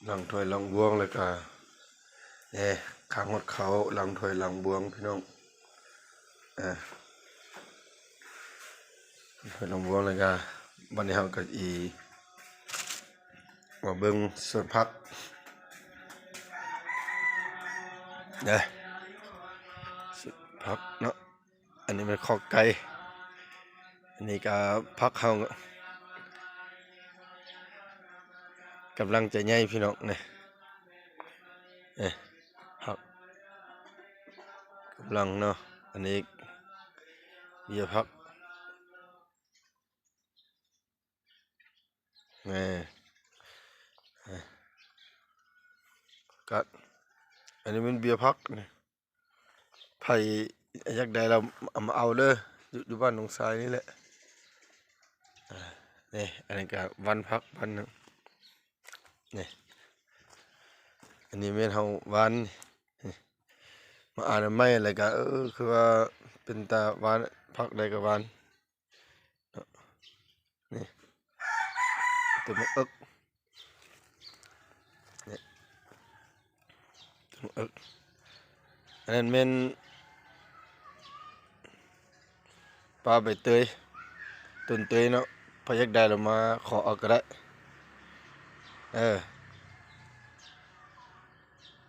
หลังถ้วยหลังบวงเลยกะข้างหดเขาหลังถ้วยหลังบวงพี่น้องถ้วยหลังบวงเลยกะบันนี้เราก็มาเบิ่งส่วนพักส่วนพักเนาะอันนี้เป็นข้อไก่อันนี้ก็พักเขากำลังจะใหญ่พี่น้องเนี่ยครับกำลังเนาะอันนี้เบียร์พักก็อันนี้เป็นเบียร์พักเนี่ยไผ่อยากได้เราเอาเลยอยู่บ้านหนองทรายนี่แหละนี่อันนี้ก็วันพักวันนึงนี่อันนี้เม่นเฮาวันมาอ่านไม่อะไรก็คือว่าเป็นตาวันพักได้กับวันนี่ตัวมันนี่ตัวมันอันนั้นเม่นปลาใบเตยต้นเตยเนาะพออยากได้เรามาขอเอาก็ได้